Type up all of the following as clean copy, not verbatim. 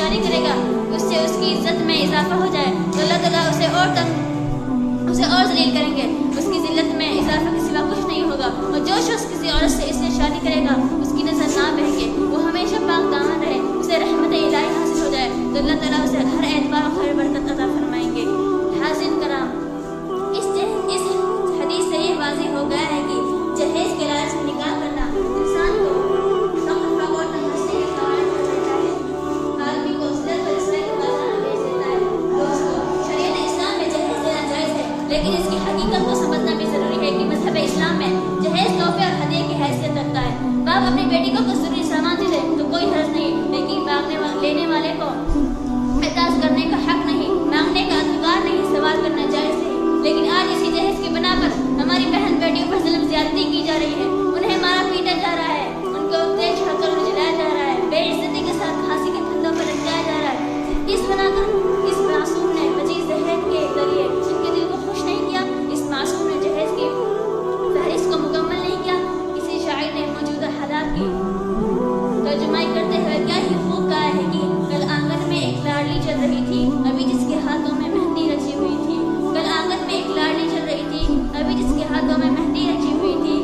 شادی کرے گا اس سے اس کی عزت میں اضافہ ہو جائے تو اللہ تعالیٰ اسے اور ذلیل کریں گے. اس کی ذلت میں اضافہ کے سوا کچھ نہیں ہوگا. اور جو شخص کسی عورت سے اس سے شادی کرے گا اس کی نظر نہ بہکے, وہ ہمیشہ پاک دامن رہے, اسے رحمت الہی حاصل ہو جائے تو اللہ تعالیٰ اسے ہر اعتبار و خیر برکت عطا فرمائیں گے. حاضرین کرام, اس حدیث سے یہ واضح ہو گیا ہے کہ جہیز کے لالچ میں نکاح کرنا انسان کو لیکن اس کی حقیقت کو سمجھنا بھی ضروری ہے کہ مذہب اسلام میں جہیز تحفے اور ہدیے کی حیثیت رکھتا ہے. باپ اپنی بیٹی کو کچھ ضروری سامان دے تو کوئی حرج نہیں, لیکن لینے والے کو اعتراض کرنے کا حق نہیں, مانگنے کا ادھکار نہیں, سوال کرنا جائز نہیں. لیکن آج اسی جہیز کی بنا پر ہماری بہن بیٹیوں پر ظلم زیادتی کی جا رہی ہے, انہیں مارا پیٹا جا رہا ہے, ان کو تیز چھڑ کر جلایا جا رہا ہے, بے عزتی کے ساتھ پھانسی کے پھندوں پر لٹکایا جا رہا ہے. اس بنا کر اس معصوم نے مزید دہیج کے ذریعے ان کے دل کو خوش نہیں کیا, اس معصوم نے جہیز کی فہرست کو مکمل نہیں کیا. کسی شاعر نے موجودہ حالات کی ترجمائی کرتے ہوئے کیا ہی خوب کہا ہے کہ کل آنگن میں ایک لاڈلی چل رہی تھی ابھی جس کے ہاتھوں میں مہندی رچی ہوئی تھی. کل آنگن میں ایک لاڈلی چل رہی تھی ابھی جس کے ہاتھوں میں مہندی رچی ہوئی تھی.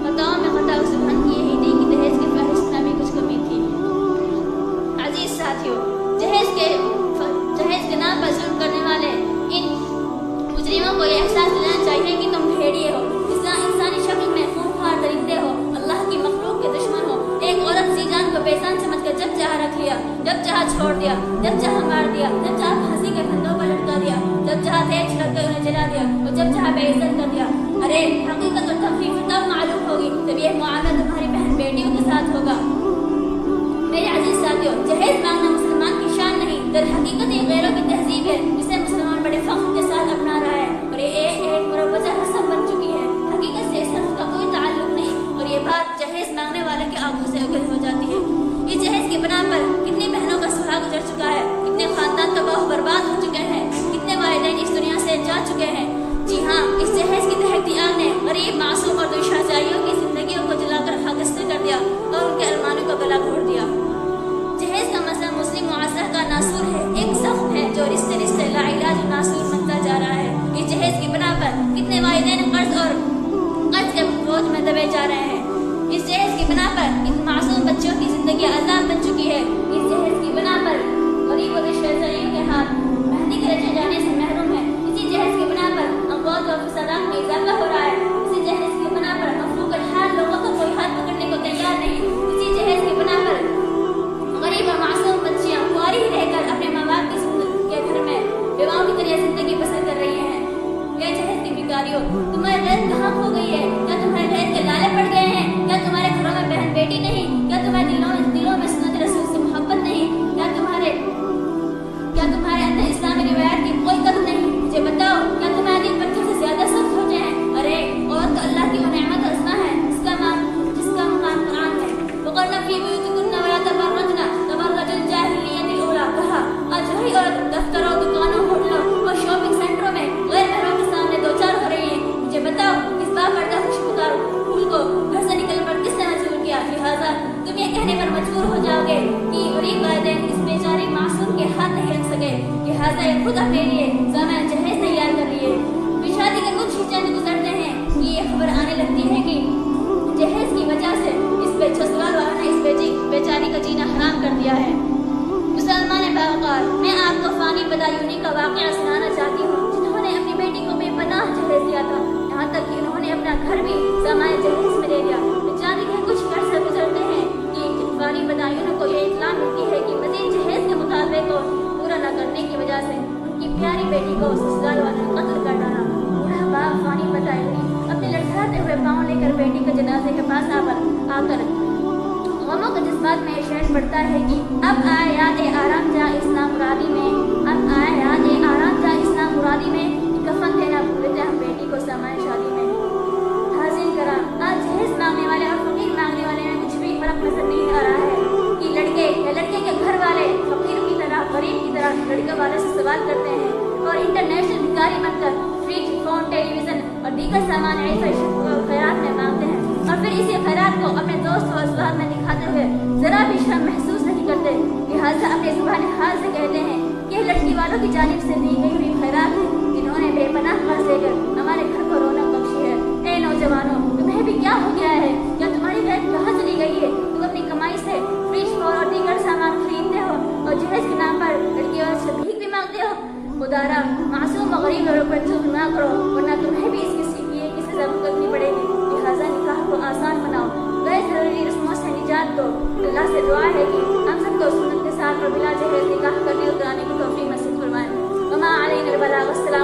خطاؤں میں خطا اس بہن کی یہی تھی کہ دہیج کی فہرست میں بھی کچھ کمی تھی. عزیز ساتھیوں, جہیز کے نام پر ظلم کرنے والے ان مجرموں کو یہ احساس دلانا چاہیے کہ تم بھیڑیے ہو, انسانی شکل میں خونخوار درندے ہو, اللہ کی مخلوق کے دشمن ہو. ایک عورت سی جان کو بیزان سمجھ کر جب چاہا رکھ لیا, جب چاہا چھوڑ دیا, جب چاہا مار دیا, جب چاہا پھانسی کے پھندوں پر لٹکا دیا, جب چاہا تیز چھڑک کر انہیں جلا دیا اور جب چاہا بے عزت کر دیا. ارے حقیقت اور تخفیف تب معلوم ہوگی جب یہ معاملہ تمہاری بہن بیٹیوں کے ساتھ ہوگا. میرے عزیز ساتھیوں, جہیز مانگنا مسلمان کی شان نہیں, در حقیقت یہ غیروں کی تہذیب ہے جسے مسلمان بڑے فخر کے ساتھ اپنا رہا ہے, اور یہ ایک مروجہ رسم بن چکی ہے. حقیقت سے اس رسم کا کوئی تعلق نہیں, اور یہ بات جہیز مانگنے والے کے آنکھوں سے اگل ہو جاتی ہے. اس جہیز کی بنا پر کتنی بہنوں کا سہاگ گزر چکا ہے, کتنے خاندان تباہ و برباد ہو چکے ہیں, کتنے والدین اس دنیا سے جا چکے ہیں. جی ہاں, اس جہیز کی دہتی آگ نے غریب, معصوم اور دوشازائیوں کی زندگیوں کو جلا کر خاکستر کر دیا اور ان کے ارمانوں کو گلا گھوٹ دیا. جہیز کا مسئلہ مسلم معاشرہ کا ناسور ہے, ایک سخت ہے جو رشتے رشتے لا علاج ناسور بنتا جا رہا ہے. اس جہیز کی بنا پر کتنے والدین قرض کے بوجھ میں دبے جا رہے ہیں. اس جہیز کی بنا پر ان معصوم بچوں کی زندگی عذاب بن چکی ہے. اس جہیز کی بنا پر غریب و رشویوں کے ہاتھ مہندی کے رچے جانے سے محروم ہے. اسی جہیز کی بنا پر اموات و فسادات میں اضافہ ہو رہا ہے. اسی جہیز کی بنا پر مفلوق الحال لوگوں کو کوئی ہاتھ پکڑنے کو تیار نہیں. اسی جہیز کی بنا پر غریب اور معصوم بچیاں کواری رہ کر اپنے ماں باپ کے گھر میں بیواؤں کی طرح زندگی بسر کر رہی ہیں. اے جہیز کی بیکاریوں, تمہاری غیرت کہاں کھو گئی ہے؟ کیا تمہارے غیرت کے لالے پڑ گئے ہیں؟ کیا تمہارے گھروں میں بہن بیٹی نہیں؟ کیا تمہارے دلوں میں سنت رسول سے محبت نہیں؟ کیا تمہارے اندر اسلامی روایات کی کوئی قدر نہیں؟ مجھے بتاؤ, کیا تمہارے دل بچوں سے زیادہ سخت ہو جائیں؟ ارے عورت تو اللہ کی وہ نعمت عظمہ ہے جس کا مقام قرآن ہے. وقرن فی بیوتکن ولا تبرجن تبرج الجاہلیۃ الاولیٰ. کہا آج وہی عورت دفتروں, دکانوں, ہوٹلوں اور شاپنگ سینٹروں میں غیر محرم کے سامنے دو چار ہو رہی ہے. مجھے بتاؤ, اس باپردہ خوشبودار پھول کو گھر سے نکل پر کس نے مجبور کیا؟ لہٰذا تم یہ کہنے پر مجبور ہو جاؤ گے کہ غریب والدین اس بیچارے معصوم کے ہاتھ نہیں رکھ سکے, لہٰذا یہ خود اپنے لیے زامن جہیز تیار کر لیے. شادی کے کچھ ہی چند گزرتے ہیں کہ یہ خبر آنے لگتی ہے کہ جہیز کی وجہ سے اس سسرال والوں نے اس بیچاری کا جینا حرام کر دیا ہے. مسلمان باوقار, میں آپ کو فانی بدایونی کا واقعہ سنانا چاہتی ہوں جنہوں نے اپنی بیٹی کو بے پناہ جہیز دیا تھا, یہاں تک کہ انہوں نے اپنا گھر بھی سامان جہیز میں دے دیا. جانتے ہیں کچھ عرصے گزرتے ہیں کہ فانی بدایونوں کو یہ اطلاع ملتی ہے کہ مزید جہیز کے مطالبے کو پورا نہ کرنے کی وجہ سے ان کی پیاری بیٹی کو سسرال والوں نے قتل کر ڈالا. بوڑھا باپ فانی بدایونی اپنے لڑکھڑاتے ہوئے پاؤں لے کر بیٹی کے جنازے کے پاس آ کر غموں کے جذبات میں یہ شعر پڑتا ہے کہ اب آئے یاد آرام جا اسلام مرادی میں, اب آئے یاد آرام جا اسلام مرادی میں, کفن دینا بھولتے ہم بیٹی کو سامان شادی میں. حاضرین کرام, آج جہیز مانگنے والے اور فقیر مانگنے والے میں کچھ بھی فرق نظر نہیں آ رہا ہے کہ لڑکے یا لڑکے کے گھر والے فقیر کی طرح, غریب کی طرح لڑکے والے سے سوال کرتے ہیں اور انٹرنیشنل بھکاری بن کر فریج, فون, ٹیلی ویژن اور دیگر سامان خیرات میں مانگتے ہیں, اور پھر اسی خیرات کو اپنے دوست و ازواج میں دکھاتے ہوئے ذرا بھی شرم محسوس نہیں کرتے. لہٰذا اپنے زبان حال سے کہتے ہیں کہ لڑکی والوں کی جانب سے دی گئی ہوئی خیرات ہے جنہوں نے بے پناہ قرض دے کر ہمارے گھر کو رونق بخشی ہے۔ اے نوجوانوں، تمہیں بھی کیا ہو گیا ہے؟ کیا تمہاری غیر کہاں چلی گئی ہے؟ تم اپنی کمائی سے فریج اور دیگر سامان خریدتے ہو اور جہیز کے نام پر لڑکیوں سے بھیک بھی مانگتے ہو۔ خدارا معصوم و غریب لوگوں پر ظلم نہ کرو ورنہ تمہیں بھی اس کی سزا بھگتنی پڑے گی۔ لہٰذا نکاح کو آسان بناؤ، غیر ضروری رسموں سے نجات دو۔ اللہ سے دعا ہے کہ ہم سب کو سنت کے ساتھ اور بلا جہیز نکاح کرنے اور کرانے کی توفیق نصیب فرمائے۔ وما علینا البلاغ۔ السلام